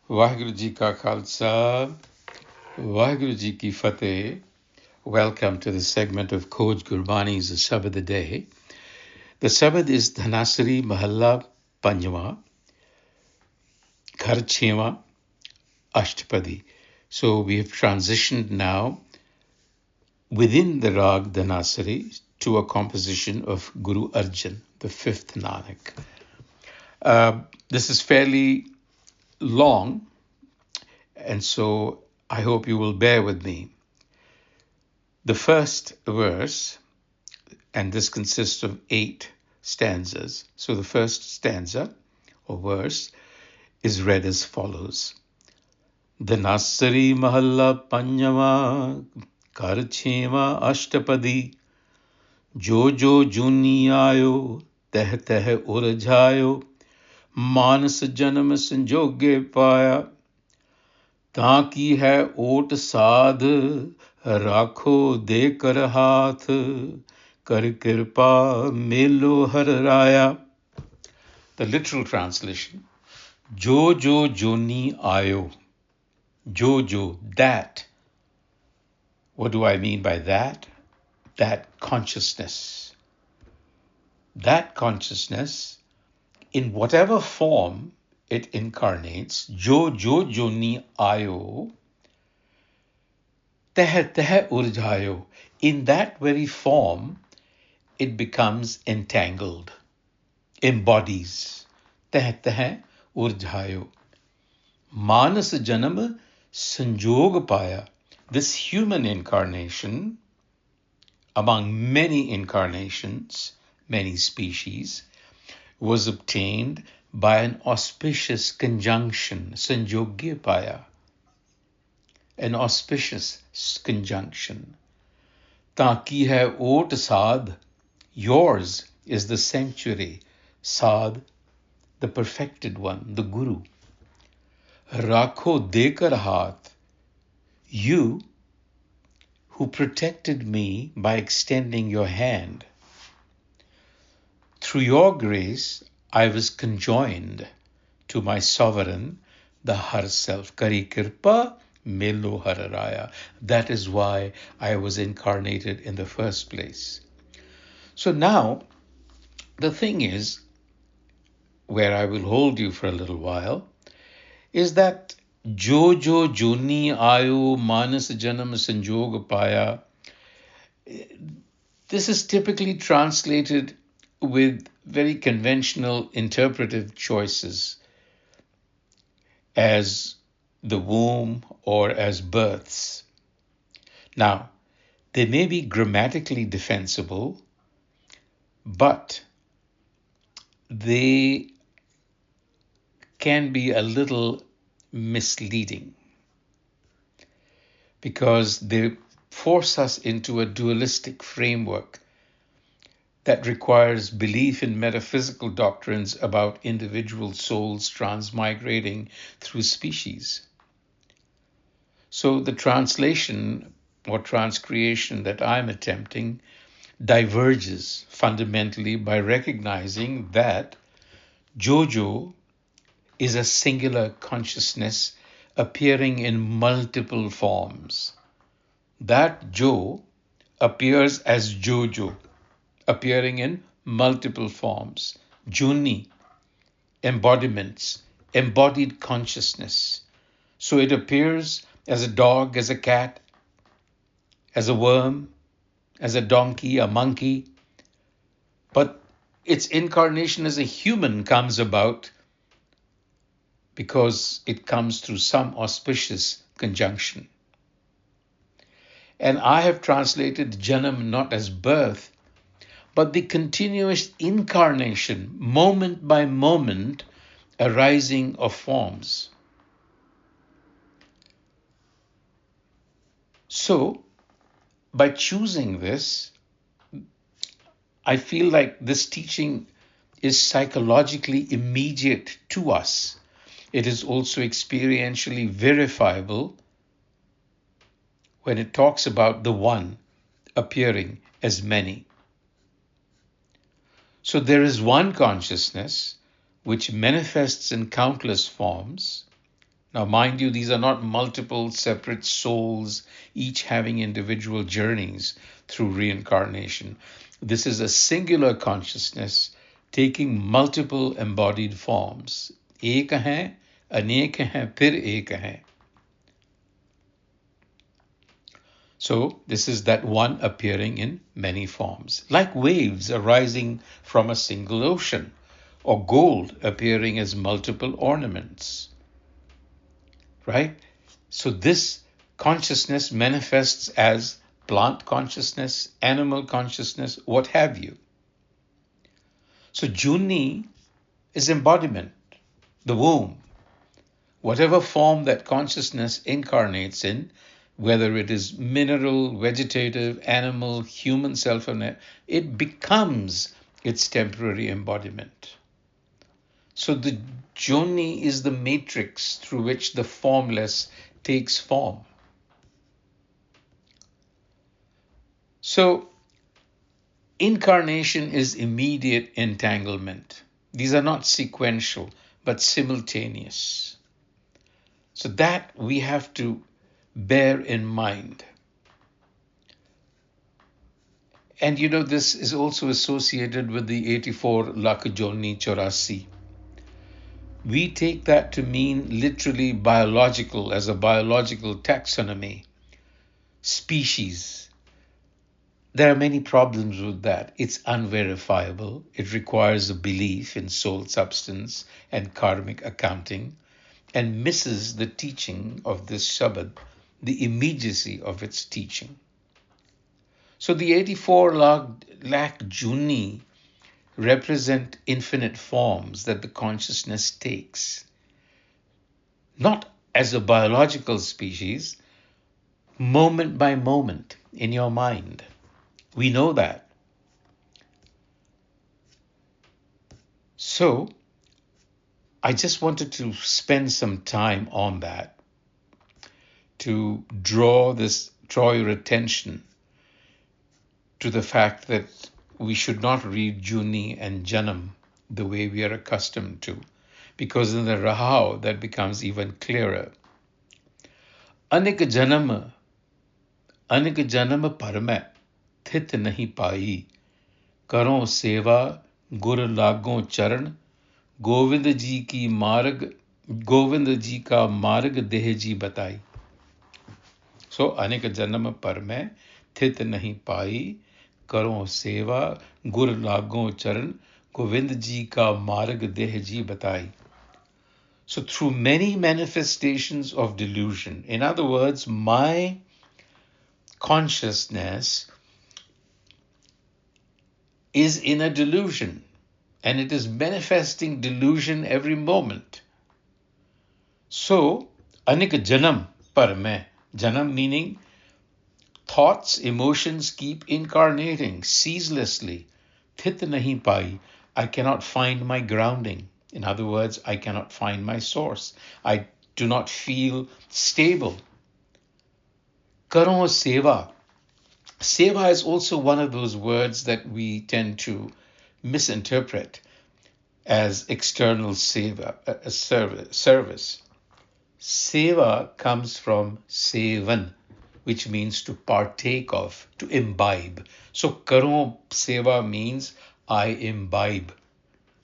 Vaheguru Ji Ka Khalsa, Vaheguru Ji Ki Fateh. Welcome to the segment of Khoj Gurbani's a-sabad-a-day. The Sabad is Dhanasari Mahalla Panjwa, Ghar Chhewa, Ashtapadi. So we have transitioned now within the Rag Dhanasari to a composition of Guru Arjan, the fifth Nanak. This is fairly long, and so I hope you will bear with me. The first verse, and this consists of 8 stanzas. So the first stanza or verse is read as follows. Dhanasari Mahalla Panjava Ghar Chhewa Ashtapadi Jo Juni Aio Teh Teh Urjhayo Manas Janam Sanjoge Paya ताकि है ओट साध राखो दे कर हाथ कर कृपा मेलो हर राया. The literal translation: Jo Joni Ayo. Jo, that. What do I mean by that? That consciousness. That consciousness, in whatever form it incarnates, Jo Joni Ayo, Teh urjhayo. In that very form, it becomes entangled, embodies. Teh urjhayo. Manas janam sanjog paya. This human incarnation, among many incarnations, many species, was obtained by an auspicious conjunction, sanjogya paya. An auspicious conjunction. Taki hai ot sad, yours is the sanctuary, sad, the perfected one, the Guru. Rakho dekar haath, you who protected me by extending your hand. Through your grace, I was conjoined to my sovereign, the Har Self. Kari Kirpa Melo Hararaya. That is why I was incarnated in the first place. So now, the thing is, where I will hold you for a little while, is that Jo Juni Ayo Manas Janam Sanjog Paya. This is typically translated with very conventional interpretive choices as the womb or as births. Now, they may be grammatically defensible, but they can be a little misleading because they force us into a dualistic framework that requires belief in metaphysical doctrines about individual souls transmigrating through species. So the translation or transcreation that I'm attempting diverges fundamentally by recognizing that Jojo is a singular consciousness appearing in multiple forms. That Jo appears as Jojo, appearing in multiple forms. Juni, embodiments, embodied consciousness. So it appears as a dog, as a cat, as a worm, as a donkey, a monkey. But its incarnation as a human comes about because it comes through some auspicious conjunction. And I have translated Janam not as birth, but the continuous incarnation, moment by moment, arising of forms. So, by choosing this, I feel like this teaching is psychologically immediate to us. It is also experientially verifiable when it talks about the one appearing as many. So there is one consciousness which manifests in countless forms, Now, mind you, these are not multiple separate souls, each having individual journeys through reincarnation. This is a singular consciousness taking multiple embodied forms. Ek hai, anek hai, phir ek hai. So this is that one appearing in many forms, like waves arising from a single ocean, or gold appearing as multiple ornaments. Right? So this consciousness manifests as plant consciousness, animal consciousness, what have you. So Juni is embodiment, the womb. Whatever form that consciousness incarnates in, whether it is mineral, vegetative, animal, human self, it becomes its temporary embodiment. So the Juni is the matrix through which the formless takes form. So incarnation is immediate entanglement. These are not sequential, but simultaneous. So that we have to bear in mind. And this is also associated with the 84 lakh Joni Chorasi. We take that to mean literally biological, as a biological taxonomy, species. There are many problems with that. It's unverifiable. It requires a belief in soul substance and karmic accounting, and misses the teaching of this Shabad, the immediacy of its teaching. So the 84 lakh Juni represent infinite forms that the consciousness takes, not as a biological species, moment by moment in your mind. We know that. So I just wanted to spend some time on that, to draw your attention to the fact that we should not read Juni and Janam the way we are accustomed to, because in the Rahao that becomes even clearer. Anik janam parma thit nahi pai, karon seva gur lagon charan, Govind ji ka marg deh ji batai. So anek janam parma thit nahi pai, karon seva gur lagon charan, Govind ji ka marg deh ji batai. So through many manifestations of delusion, in other words, my consciousness is in a delusion, and it is manifesting delusion every moment. So, anik janam par main, janam meaning thoughts, emotions keep incarnating ceaselessly. Thit nahi pai, I cannot find my grounding. In other words, I cannot find my source. I do not feel stable. Karon seva. Seva is also one of those words that we tend to misinterpret as external seva, service. Seva comes from sevan, which means to partake of, to imbibe. So karon seva means I imbibe.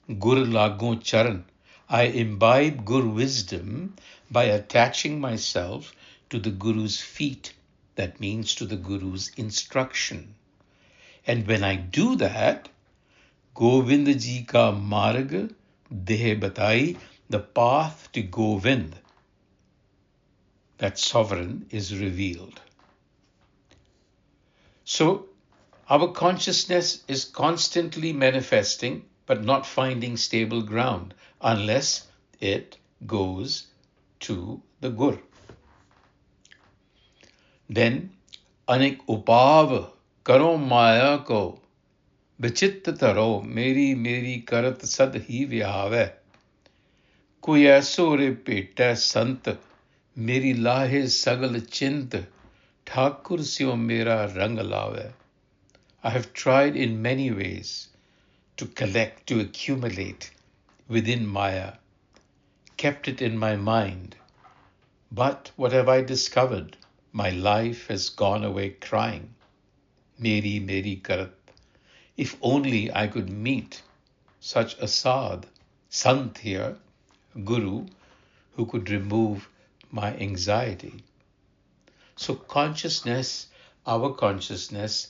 Gur lagon charan. I imbibe Gur wisdom by attaching myself to the Guru's feet. That means to the Guru's instruction. And when I do that, Govind ji ka marg deh batai, the path to Govind, that sovereign, is revealed. So our consciousness is constantly manifesting, but not finding stable ground unless it goes to the Gur. Then, anik upav karo maya ko, vichit taro meri karat sad hi vyahave. Koi aso re peta sant, meri lahe sagal chint, thakur syo mera rang lave. I have tried in many ways to collect, to accumulate within Maya, kept it in my mind, But what have I discovered? My life has gone away crying. Meri, Meri Karat. If only I could meet such a sadh, sant here, guru, who could remove my anxiety. So our consciousness,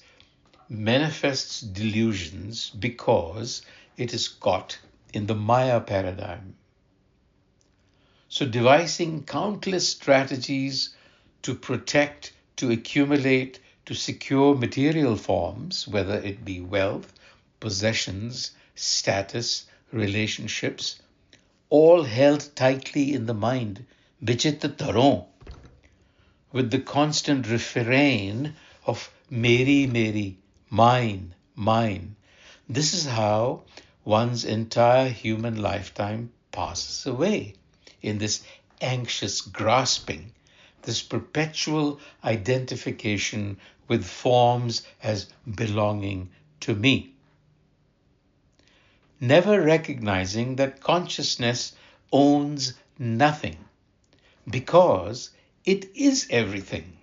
manifests delusions because it is caught in the Maya paradigm. So devising countless strategies to protect, to accumulate, to secure material forms, whether it be wealth, possessions, status, relationships, all held tightly in the mind, vichit taron, with the constant refrain of Meri, Meri, mine, mine. This is how one's entire human lifetime passes away, in this anxious grasping, this perpetual identification with forms as belonging to me. Never recognizing that consciousness owns nothing because it is everything.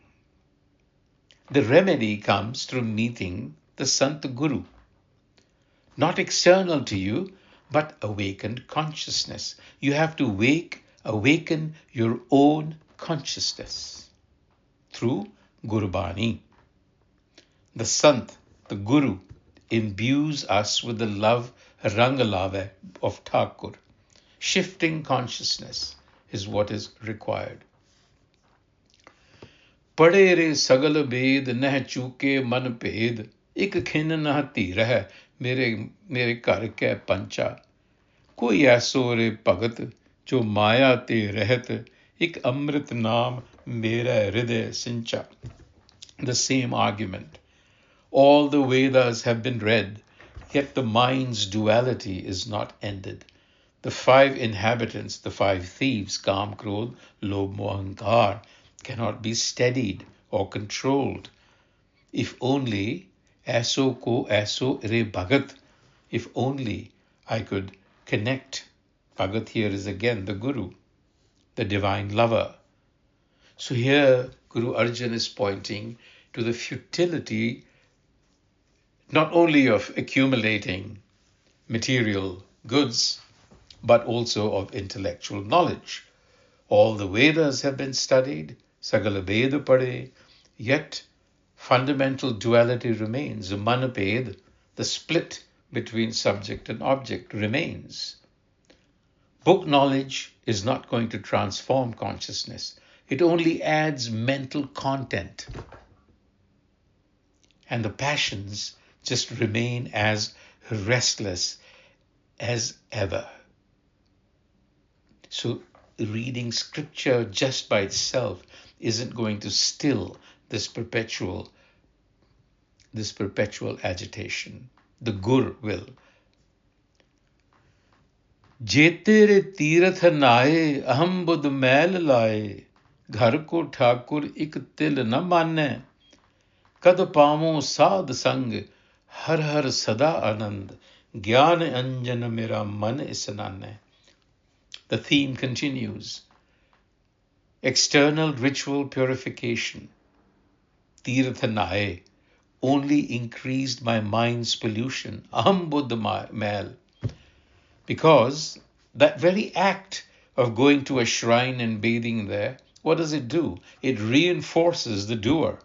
The remedy comes through meeting the Sant Guru, not external to you, but awakened consciousness. You have to awaken your own consciousness through Gurbani. The Sant, the Guru, imbues us with the love, Rangalave of Thakur. Shifting consciousness is what is required. पढ़े रे सगल भेद नह चूके मन भेद एक खिन न धीरह मेरे घर कै पंचा कोई ऐसो रे भगत जो माया ते रहत एक अमृत नाम मेरा हृदय सिंचा. The same argument. All the Vedas have been read, yet the mind's duality is not ended. The 5 inhabitants, the 5 thieves, Kam, Krodh, Lobh, Moh, Ahankar, cannot be steadied or controlled. If only aso ko aso re bhagat, if only I could connect. Bhagat here is again the Guru, the divine lover. So here Guru Arjan is pointing to the futility not only of accumulating material goods, but also of intellectual knowledge. All the Vedas have been studied, Sagala Veda Pade, yet fundamental duality remains. Manaped, the split between subject and object, remains. Book knowledge is not going to transform consciousness. It only adds mental content. And the passions just remain as restless as ever. So reading scripture just by itself isn't going to still this perpetual agitation. The Gur will. जेतेरे Tirath नाए अहम बुध मैल लाए घर को ठाकुर इक तिल न मानै कद पामो साध संग हर हर सदा आनंद ज्ञान अंजन मेरा मन इसनानै. The theme continues. External ritual purification, tirthanaye, only increased my mind's pollution, aham buddha mail, because that very act of going to a shrine and bathing there, what does it do? It reinforces the doer.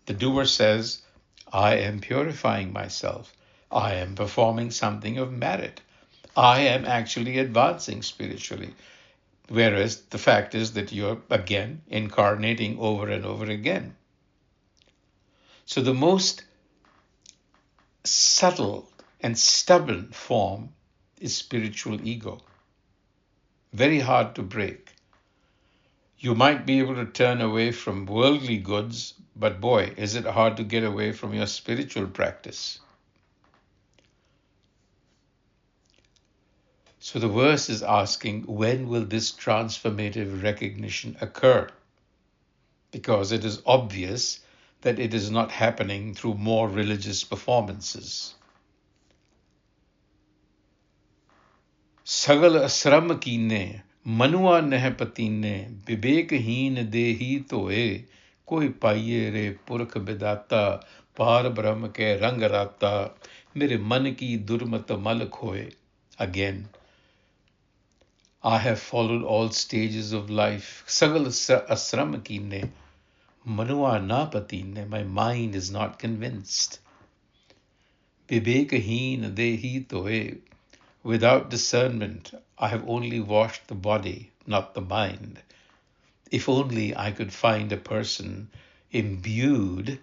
The doer says, I am purifying myself. I am performing something of merit. I am actually advancing spiritually. Whereas the fact is that you're again incarnating over and over again. So the most subtle and stubborn form is spiritual ego. Very hard to break. You might be able to turn away from worldly goods, but boy, is it hard to get away from your spiritual practice. So the verse is asking, when will this transformative recognition occur? Because it is obvious that it is not happening through more religious performances. Sagal asram kine मनुआ नह पतीने विवेकहीन देही तोए कोई पाइये रे पुरख बिदाता पार ब्रह्म के रंग राता मेरे मन की दुर्मत मल खोए. Again, I have followed all stages of life. Sagal asram kine, manua na patine. My mind is not convinced. Vivekaheen dehi toe. Without discernment, I have only washed the body, not the mind. If only I could find a person imbued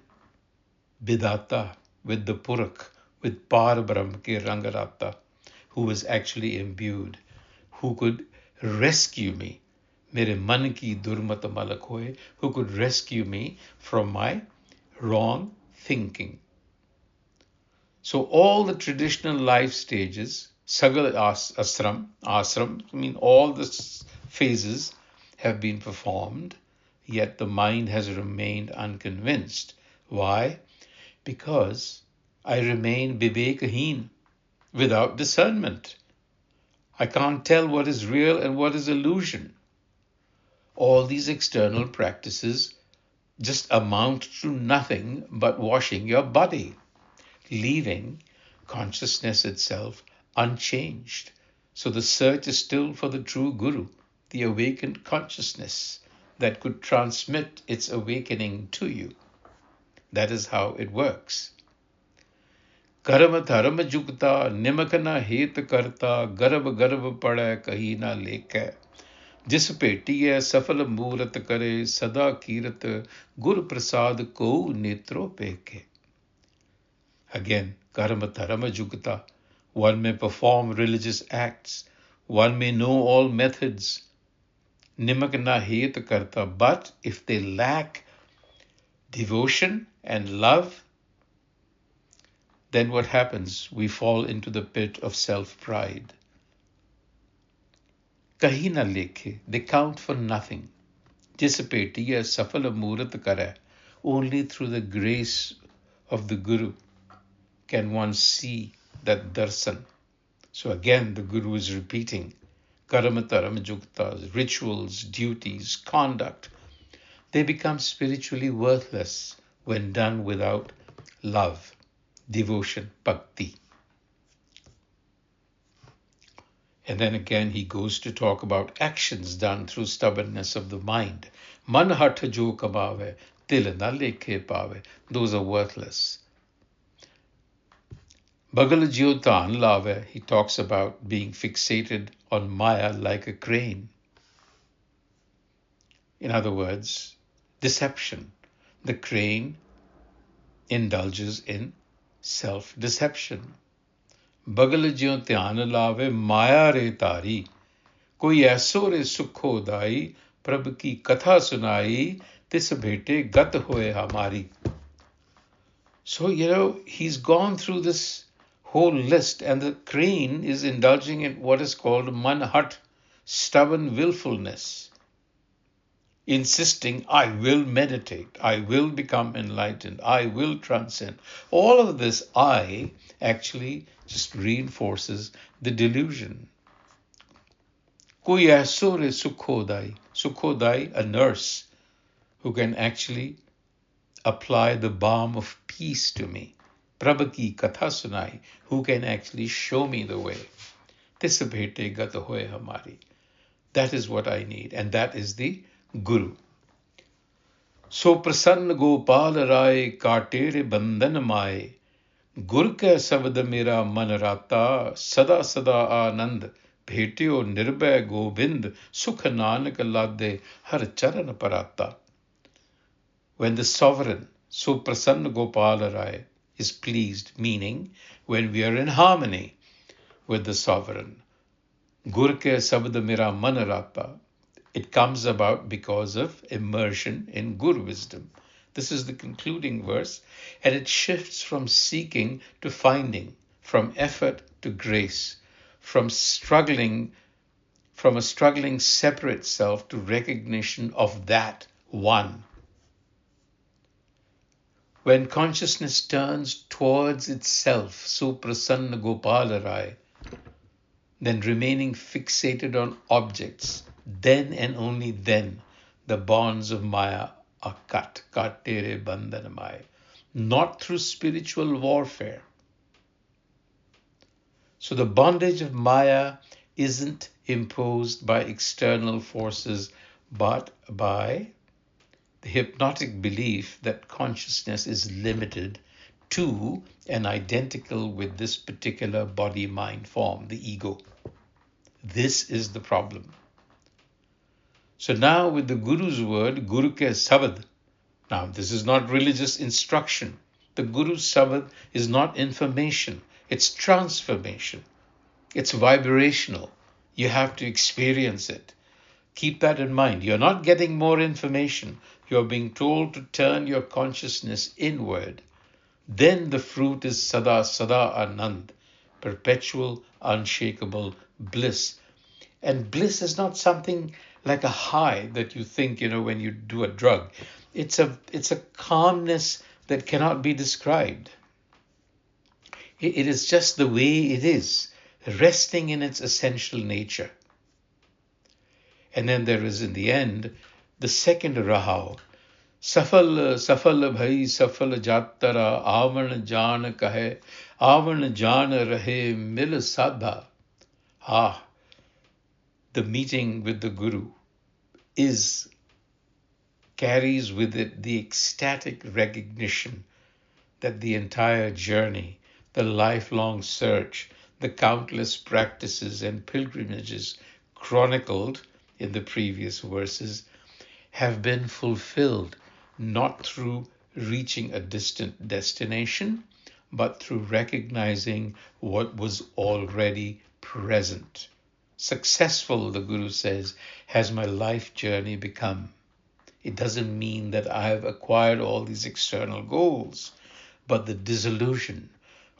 bidata with the purak, with Parabrahm ke Rangarata, who was actually imbued, who could rescue me, mere man ki durmat malak hoye, who could rescue me from my wrong thinking. So all the traditional life stages, sagal asram, I mean all the phases have been performed, yet the mind has remained unconvinced. Why? Because I remain vivekaheen, without discernment. I can't tell what is real and what is illusion. All these external practices just amount to nothing but washing your body, leaving consciousness itself unchanged. So the search is still for the true Guru, the awakened consciousness that could transmit its awakening to you. That is how it works. कर्म धर्म जुगता निमक न हेत करता गर्भ गर्भ पड़े कही न लेकै जिस भेटिए सफल मूरत करे सदा कीरत गुर प्रसाद को नेत्रो पेके. Again, karma dharma jugta. One may perform religious acts. One may know all methods. Nimak na het karta. But if they lack devotion and love, then what happens? We fall into the pit of self-pride. Kahi na lekhe. They count for nothing. Jisapetiya safala murat kare. Only through the grace of the Guru can one see that darshan. So again, the Guru is repeating, karamatarama juktas, rituals, duties, conduct, they become spiritually worthless when done without love, devotion, bhakti. And then again, he goes to talk about actions done through stubbornness of the mind. Man hatha jo kamave, til na lekhe pave. Those are worthless. Bagal Jyotan Lave, he talks about being fixated on Maya like a crane. In other words, deception. The crane indulges in self-deception. Bagal Jyotan Lave Maya re tari, koi aso re sukho dai, prabh ki katha sunai, tis bhete gat hoye hamari. So, he's gone through this whole list, and the crane is indulging in what is called manhat, stubborn willfulness, insisting, I will meditate, I will become enlightened, I will transcend. All of this I actually just reinforces the delusion. Koi aso re sukhodai, a nurse who can actually apply the balm of peace to me. Prabh ki katha sunai, who can actually show me the way. Tis bhete gat hoye hamari. That is what I need, and that is the Guru. So prasanna gopal rai katere bandhan mai, gur ke sabad mera man rata, sada sada anand, bhetyo nirbhay gobind, sukh nanak lade har charan parata. When the sovereign, so prasanna gopal rai, is pleased, meaning when we are in harmony with the sovereign. Gur ke sabad mera man rata. It comes about because of immersion in Gur wisdom. This is the concluding verse, and it shifts from seeking to finding, from effort to grace, from a struggling separate self to recognition of that one. When consciousness turns towards itself, so prasanna gopala rai, then remaining fixated on objects, then and only then the bonds of Maya are cut. Katere bandhanamaya. Not through spiritual warfare. So the bondage of Maya isn't imposed by external forces, but by the hypnotic belief that consciousness is limited to and identical with this particular body-mind form, the ego. This is the problem. So now with the Guru's word, Guru ke sabad. Now this is not religious instruction. The Guru's sabad is not information. It's transformation. It's vibrational. You have to experience it. Keep that in mind. You're not getting more information. You're being told to turn your consciousness inward. Then the fruit is sada sada anand, perpetual, unshakable bliss. And bliss is not something like a high that you think, when you do a drug. It's a calmness that cannot be described. It is just the way it is, resting in its essential nature. And then there is, in the end, the second rahau. Safal bhai safal jattara avan jaan kahe avan jaan rahe mil sadha. The meeting with the Guru carries with it the ecstatic recognition that the entire journey, the lifelong search, the countless practices and pilgrimages chronicled in the previous verses have been fulfilled not through reaching a distant destination, but through recognizing what was already present. Successful, the Guru says, has my life journey become. It doesn't mean that I have acquired all these external goals, but the dissolution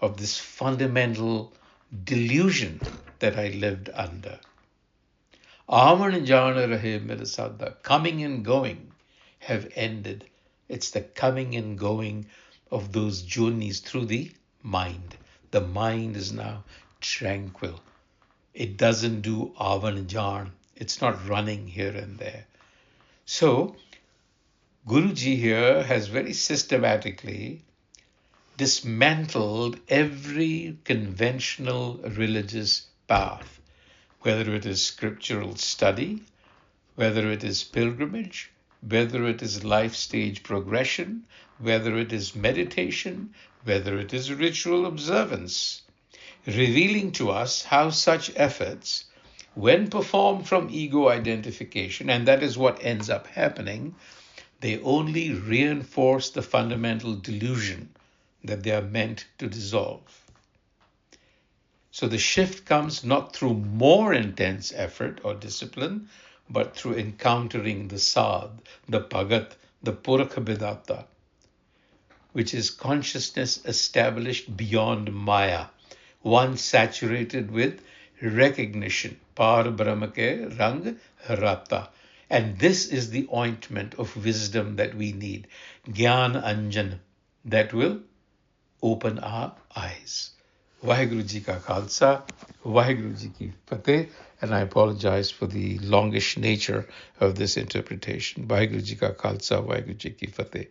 of this fundamental delusion that I lived under. Avan jana rahe mera sadha, coming and going have ended. It's the coming and going of those journeys through the mind. The mind is now tranquil. It doesn't do avan jan. It's not running here and there. So, Guruji here has very systematically dismantled every conventional religious path, whether it is scriptural study, whether it is pilgrimage, whether it is life stage progression, whether it is meditation, whether it is ritual observance, revealing to us how such efforts, when performed from ego identification, and that is what ends up happening, they only reinforce the fundamental delusion that they are meant to dissolve. So the shift comes not through more intense effort or discipline, but through encountering the sad, the bhagat, the purakha vedanta, which is consciousness established beyond Maya, one saturated with recognition, par brahma ke rang rata. And this is the ointment of wisdom that we need, Gyan Anjan, that will open our eyes. Vaheguru Ji ka Khalsa, Vaheguru Ji ki Fateh, and I apologize for the longish nature of this interpretation. Vaheguru Ji ka Khalsa, Vaheguru Ji ki Fateh.